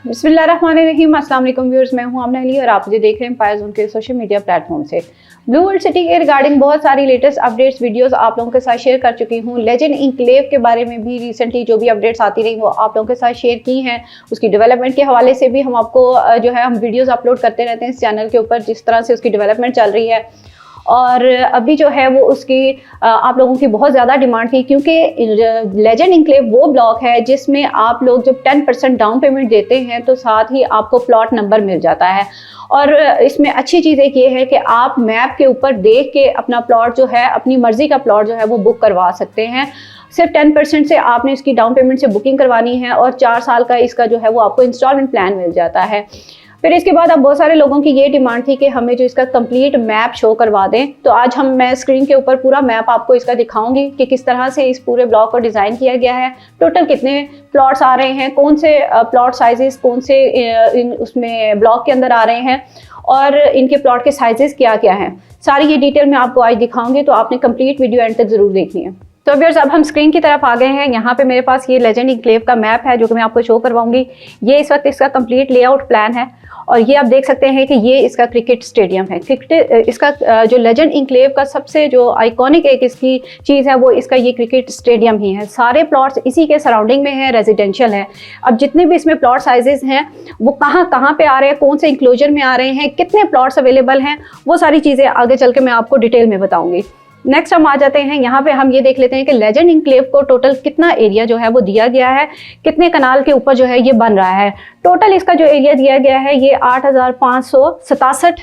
बिस्मिल्लाहिर्रहमानिर्रहीम। अस्सलाम वालेकुम व्यूअर्स, मैं हूं आमना अली और आप मुझे देख रहे हैं पायज़ उनके सोशल मीडिया प्लेटफॉर्म से। ब्लू वर्ल्ड सिटी के रिगार्डिंग बहुत सारी लेटेस्ट अपडेट्स वीडियोस आप लोगों के साथ शेयर कर चुकी हूं। लेजेंड इंक्लेव के बारे में भी रिसेंटली जो भी अपडेट्स आती रही वो आप लोगों के साथ शेयर की हैं। उसकी डेवलपमेंट के हवाले से भी हम आपको जो है हम वीडियोज़ अपलोड करते रहते हैं इस चैनल के ऊपर, जिस तरह से उसकी डेवलपमेंट चल रही है। और अभी जो है वो उसकी आप लोगों की बहुत ज़्यादा डिमांड थी, क्योंकि लेजेंड इंक्लेव वो ब्लॉक है जिसमें आप लोग जब 10% डाउन पेमेंट देते हैं तो साथ ही आपको प्लॉट नंबर मिल जाता है। और इसमें अच्छी चीज़ एक ये है कि आप मैप के ऊपर देख के अपना प्लॉट जो है, अपनी मर्ज़ी का प्लॉट जो है वो बुक करवा सकते हैं। सिर्फ 10% से आपने इसकी डाउन पेमेंट से बुकिंग करवानी है और 4 साल का इसका जो है वो आपको इंस्टॉलमेंट प्लान मिल जाता है। फिर इसके बाद अब बहुत सारे लोगों की ये डिमांड थी कि हमें जो इसका कंप्लीट मैप शो करवा दें, तो आज मैं स्क्रीन के ऊपर पूरा मैप आपको इसका दिखाऊंगी कि किस तरह से इस पूरे ब्लॉक को डिज़ाइन किया गया है, टोटल कितने प्लॉट्स आ रहे हैं, कौन से प्लॉट साइजेस कौन से उसमें ब्लॉक के अंदर आ रहे हैं और इनके प्लॉट के साइजेस क्या क्या हैं। सारी ये डिटेल मैं आपको आज दिखाऊंगी, तो आपने कंप्लीट वीडियो एंड तक ज़रूर देखनी है। तो व्यूअर्स, अब हम स्क्रीन की तरफ आ गए हैं। यहाँ पे मेरे पास ये लेजेंड इंक्लेव का मैप है जो कि मैं आपको शो करवाऊंगी। ये इस वक्त इसका कंप्लीट लेआउट प्लान है और ये आप देख सकते हैं कि ये इसका क्रिकेट स्टेडियम है। क्रिकेट इसका जो लेजेंड इंक्लेव का सबसे जो आइकॉनिक एक इसकी चीज़ है वो इसका ये क्रिकेट स्टेडियम ही है। सारे प्लॉट्स इसी के सराउंडिंग में हैं, रेजिडेंशियल है। अब जितने भी इसमें प्लॉट साइजेस हैं वो कहाँ कहाँ पे आ रहे हैं, कौन से इंक्लोजर में आ रहे हैं, कितने प्लॉट्स अवेलेबल हैं, वो सारी चीज़ें आगे चल के मैं आपको डिटेल में बताऊँगी। नेक्स्ट हम आ जाते हैं यहाँ पे, हम ये देख लेते हैं कि लेजेंड इंक्लेव को टोटल कितना एरिया जो है वो दिया गया है, कितने कनाल के ऊपर जो है ये बन रहा है। टोटल इसका जो एरिया दिया गया है ये 8567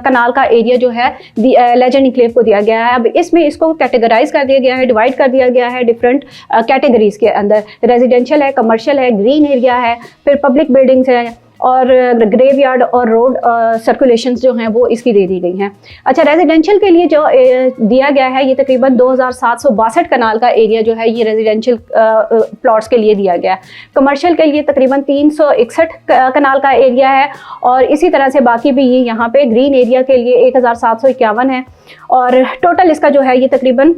कनाल का एरिया जो है लेजेंड इंक्लेव को दिया गया है। अब इसमें इसको कैटेगराइज कर दिया गया है, डिवाइड कर दिया गया है डिफरेंट कैटेगरीज के अंदर। रेजिडेंशियल है, कमर्शियल है, ग्रीन एरिया है, फिर पब्लिक बिल्डिंग्स है और ग्रेवयार्ड और रोड सर्कुलेशंस जो हैं वो इसकी दे दी गई हैं। अच्छा, रेजिडेंशियल के लिए जो दिया गया है ये तकरीबन 2762 कनाल का एरिया जो है ये रेजिडेंशियल प्लॉट्स के लिए दिया गया है। कमर्शियल के लिए तकरीबन 361 कनाल का एरिया है और इसी तरह से बाकी भी ये यहाँ पे ग्रीन एरिया के लिए 1751 है और टोटल इसका जो है ये तकरीबन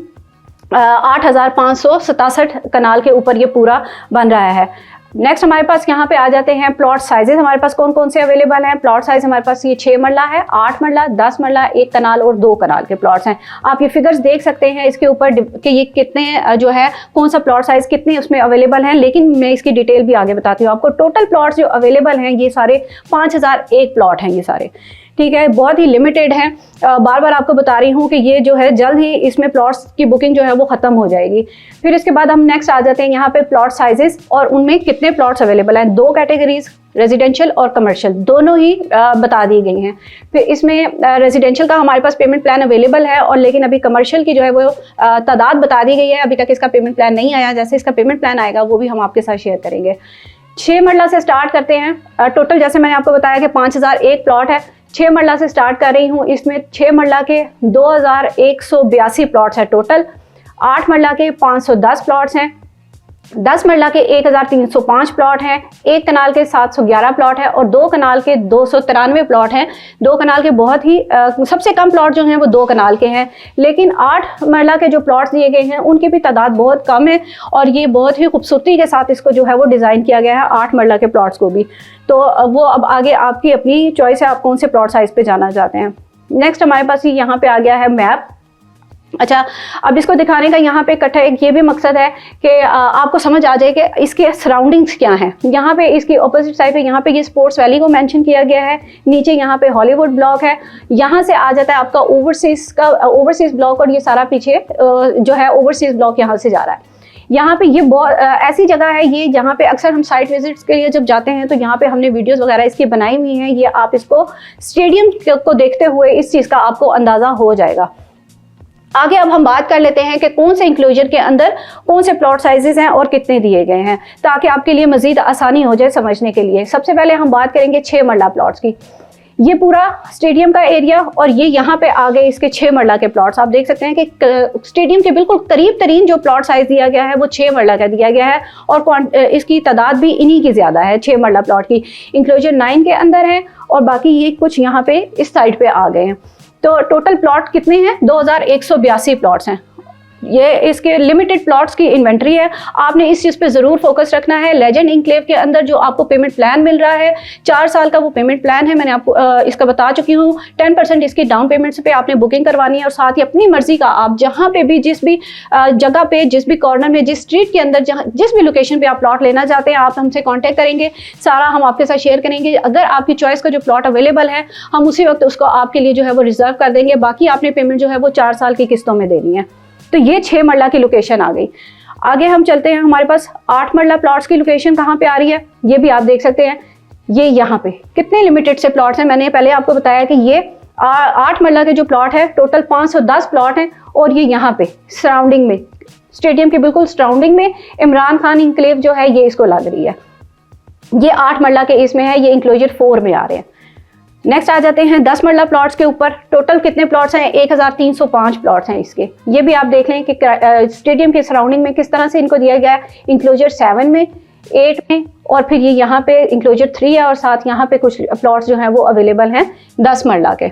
8567 कनाल के ऊपर ये पूरा बन रहा है। नेक्स्ट हमारे पास यहाँ पे आ जाते हैं प्लॉट साइजेस हमारे पास कौन कौन से अवेलेबल हैं। प्लॉट साइज हमारे पास ये 6 मरला है, 8 मरला, 10 मरला, 1 कनाल और 2 कनाल के प्लॉट्स हैं। आप ये फिगर्स देख सकते हैं इसके ऊपर कि ये कितने जो है कौन सा प्लॉट साइज कितने उसमें अवेलेबल हैं, लेकिन मैं इसकी डिटेल भी आगे बताती हूँ आपको। टोटल प्लॉट्स जो अवेलेबल हैं ये सारे 5001 प्लॉट हैं ये सारे, ठीक है, बहुत ही लिमिटेड है। बार बार आपको बता रही हूँ कि ये जो है जल्द ही इसमें प्लॉट्स की बुकिंग जो है वो ख़त्म हो जाएगी। फिर इसके बाद हम नेक्स्ट आ जाते हैं यहाँ पे प्लॉट साइजेस और उनमें कितने प्लॉट्स अवेलेबल हैं। 2 कैटेगरीज, रेजिडेंशियल और कमर्शियल, दोनों ही बता दी गई हैं। फिर इसमें रेजिडेंशियल का हमारे पास पेमेंट प्लान अवेलेबल है और लेकिन अभी कमर्शियल की जो है वो तादाद बता दी गई है। अभी तक इसका पेमेंट प्लान नहीं आया, जैसे इसका पेमेंट प्लान आएगा वो भी हम आपके साथ शेयर करेंगे। 6 मरला से स्टार्ट करते हैं। टोटल जैसे मैंने आपको बताया कि 5001 प्लॉट है। 6 मरला से स्टार्ट कर रही हूँ। इसमें 6 मरला के 2182 प्लॉट्स हैं टोटल, 8 मरला के 510 प्लॉट्स हैं, 10 मरला के 1305 प्लॉट हैं, 1 कनाल के 711 प्लॉट है और 2 कनाल के 293 प्लॉट हैं। 2 कनाल के बहुत ही सबसे कम प्लॉट जो हैं वो 2 कनाल के हैं, लेकिन 8 मरला के जो प्लॉट्स दिए गए हैं उनकी भी तादाद बहुत कम है और ये बहुत ही खूबसूरती के साथ इसको जो है वो डिज़ाइन किया गया है 8 मरला के प्लॉट्स को भी। तो वो अब आगे आपकी अपनी चॉइस है, आप कौन से प्लॉट साइज़ पे जाना चाहते हैं। नेक्स्ट हमारे पास यहाँ पे आ गया है मैप। अच्छा, अब इसको दिखाने का यहाँ पे इकट्ठा एक ये भी मकसद है कि आपको समझ आ जाए कि इसके सराउंडिंग्स क्या हैं। यहाँ पे इसकी ऑपोजिट साइड पे यहाँ पे ये स्पोर्ट्स वैली को मेंशन किया गया है, नीचे यहाँ पे हॉलीवुड ब्लॉक है, यहाँ से आ जाता है आपका ओवरसीज ब्लॉक और ये सारा पीछे जो है ओवरसीज ब्लॉक यहाँ से जा रहा है। यहाँ पे ये बहुत ऐसी जगह है ये जहाँ पे अक्सर हम साइट विजिट्स के लिए जब जाते हैं तो यहाँ पे हमने वीडियोस वगैरह इसकी बनाई हुई हैं। ये आप इसको स्टेडियम को देखते हुए इस चीज़ का आपको अंदाज़ा हो जाएगा। आगे अब हम बात कर लेते हैं कि कौन से इंक्लोजर के अंदर कौन से प्लॉट साइजेस हैं और कितने दिए गए हैं, ताकि आपके लिए मज़ीद आसानी हो जाए समझने के लिए। सबसे पहले हम बात करेंगे 6 मरला प्लॉट्स की। ये पूरा स्टेडियम का एरिया और ये यहाँ पे आ गए इसके 6 मरला के प्लॉट्स। आप देख सकते हैं कि स्टेडियम के बिल्कुल करीब तरीन जो प्लॉट साइज दिया गया है वो 6 मरला का दिया गया है और इसकी तादाद भी इन्हीं की ज़्यादा है। 6 मरला प्लॉट की इंक्लोजर 9 के अंदर है और बाकी ये कुछ यहाँ पे इस साइड पे आ गए हैं। तो टोटल प्लॉट कितने हैं? 2182 प्लॉट्स हैं। ये इसके लिमिटेड प्लॉट्स की इन्वेंट्री है। आपने इस चीज़ पे ज़रूर फोकस रखना है। लेजेंड इनक्लेव के अंदर जो आपको पेमेंट प्लान मिल रहा है 4 साल का वो पेमेंट प्लान है, मैंने आपको इसका बता चुकी हूँ। 10% इसकी डाउन पेमेंट्स पे आपने बुकिंग करवानी है और साथ ही अपनी मर्जी का आप जहाँ पे भी जिस भी जगह पे जिस भी कॉर्नर में जिस स्ट्रीट के अंदर जहाँ जिस भी लोकेशन पे आप प्लॉट लेना चाहते हैं आप हमसे कॉन्टैक्ट करेंगे, सारा हम आपके साथ शेयर करेंगे। अगर आपकी चॉइस का जो प्लॉट अवेलेबल है हम उसी वक्त उसको आपके लिए जो है वो रिजर्व कर देंगे। बाकी आपने पेमेंट जो है वो 4 साल की किस्तों में देनी है। तो ये 6 मरला की लोकेशन आ गई। आगे हम चलते हैं, हमारे पास 8 मरला प्लॉट्स की लोकेशन कहाँ पे आ रही है ये भी आप देख सकते हैं। ये यहाँ पे कितने लिमिटेड से प्लॉट्स हैं, मैंने पहले आपको बताया कि ये 8 मरला के जो प्लॉट है टोटल 510 प्लॉट हैं और ये यहाँ पे सराउंडिंग में स्टेडियम के बिल्कुल सराउंडिंग में इमरान खान इनक्लेव जो है ये इसको लग रही है। ये 8 मरला के इसमें है, ये इंक्लोजर 4 में आ रहे हैं। नेक्स्ट आ जाते हैं 10 मरला प्लॉट्स के ऊपर। टोटल कितने प्लॉट्स हैं, 1305 प्लॉट्स हैं इसके। ये भी आप देख लें कि स्टेडियम के सराउंडिंग में किस तरह से इनको दिया गया है, इंक्लोजर 7 में, 8 में और फिर ये यहाँ पे इंक्लोजर 3 है और साथ यहाँ पे कुछ प्लॉट्स जो हैं वो अवेलेबल हैं 10 मरला के।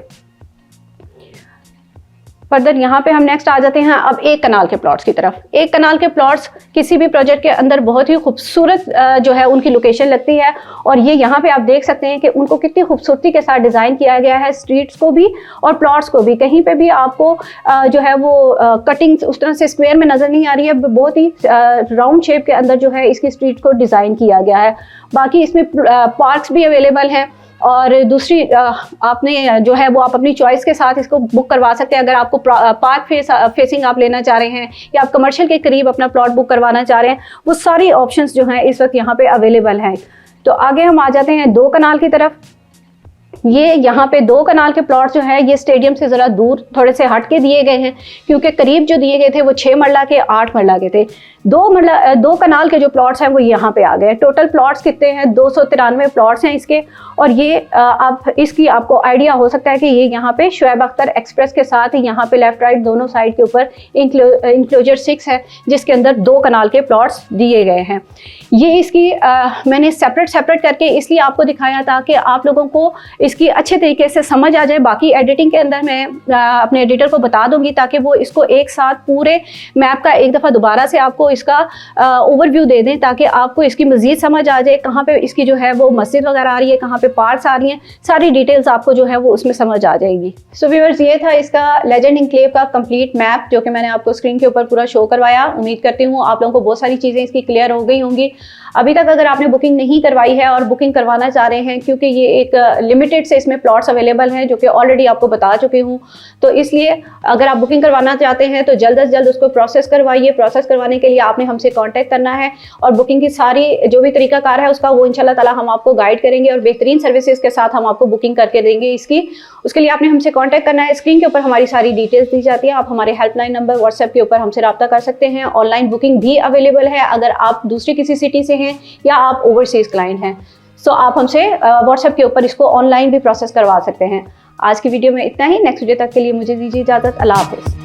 फर्दर यहाँ पे हम नेक्स्ट आ जाते हैं अब 1 कनाल के प्लॉट्स की तरफ। 1 कनाल के प्लॉट्स किसी भी प्रोजेक्ट के अंदर बहुत ही खूबसूरत जो है उनकी लोकेशन लगती है और ये यहाँ पे आप देख सकते हैं कि उनको कितनी खूबसूरती के साथ डिज़ाइन किया गया है, स्ट्रीट्स को भी और प्लॉट्स को भी। कहीं पे भी आपको जो है वो कटिंग उस तरह से स्क्वायर में नज़र नहीं आ रही है, बहुत ही राउंड शेप के अंदर जो है इसकी स्ट्रीट को डिज़ाइन किया गया है। बाकी इसमें पार्क्स भी अवेलेबल हैं और दूसरी आपने जो है वो आप अपनी चॉइस के साथ इसको बुक करवा सकते हैं। अगर आपको पार्क फेसिंग आप लेना चाह रहे हैं या आप कमर्शियल के करीब अपना प्लॉट बुक करवाना चाह रहे हैं, वो सारी ऑप्शंस जो हैं इस वक्त यहाँ पे अवेलेबल हैं। तो आगे हम आ जाते हैं 2 कनाल की तरफ। ये यहाँ पे 2 कनाल के प्लॉट जो है ये स्टेडियम से ज़रा दूर थोड़े से हट के दिए गए हैं क्योंकि करीब जो दिए गए थे वो 6 मरला के 8 मरला के थे। 2 कनाल के जो प्लॉट्स हैं वो यहाँ पे आ गए। टोटल प्लॉट्स कितने हैं, 293 प्लॉट्स हैं इसके। और ये आप इसकी आपको आइडिया हो सकता है कि ये यहाँ पे शुएब अख्तर एक्सप्रेस के साथ ही यहाँ पे लेफ्ट राइट दोनों साइड के ऊपर इंक्लोजर 6 है जिसके अंदर 2 कनाल के प्लॉट्स दिए गए हैं। ये इसकी मैंने सेपरेट करके इसलिए आपको दिखाया था कि आप लोगों को इसकी अच्छे तरीके से समझ आ जाए। बाकी एडिटिंग के अंदर मैं अपने एडिटर को बता दूंगी ताकि वो इसको एक साथ पूरे मैप का एक दफ़ा दोबारा से आपको इसका ओवरव्यू दे दें ताकि आपको इसकी मज़ीद समझ आ जाए, कहाँ पे इसकी जो है वो मस्जिद वगैरह आ रही है, कहाँ पे पार्क्स आ रही हैं, सारी डिटेल्स आपको जो है वो उसमें समझ आ जाएगी। सो व्यूअर्स, ये था इसका लेजेंड इनक्लेव का कंप्लीट मैप जो कि मैंने आपको स्क्रीन के ऊपर पूरा शो करवाया। उम्मीद करती हूँ आप लोगों को बहुत सारी चीज़ें इसकी क्लियर हो गई होंगी। अभी तक अगर आपने बुकिंग नहीं करवाई है और बुकिंग करवाना चाह रहे हैं क्योंकि ये एक लिमिटेड से इसमें प्लॉट्स अवेलेबल हैं जो कि ऑलरेडी आपको बता चुकी हूँ, तो इसलिए अगर आप बुकिंग करवाना चाहते हैं तो जल्द से जल्द उसको प्रोसेस करवाइए। प्रोसेस करवाने के लिए आपने हमसे कांटेक्ट करना है और बुकिंग की सारी जो भी तरीकाकार है उसका वो इंशाल्लाह ताला हम आपको गाइड करेंगे और बेहतरीन सर्विसेज के साथ हम आपको बुकिंग करके देंगे इसकी। उसके लिए आपने हमसे कांटेक्ट करना है। स्क्रीन के ऊपर हमारी सारी डिटेल्स दी जाती है। आप हमारे हेल्पलाइन नंबर व्हाट्सएप के ऊपर हमसे रब्ता कर सकते हैं। ऑनलाइन बुकिंग भी अवेलेबल है अगर आप दूसरी किसी सिटी से हैं या आप ओवरसीज क्लाइंट हैं। सो आप हमसे व्हाट्सएप के ऊपर इसको ऑनलाइन भी प्रोसेस करवा सकते हैं। आज की वीडियो में इतना ही। नेक्स्ट वीडियो तक के लिए मुझे दीजिए इजाज़त। अल्लाह हाफ़िज़।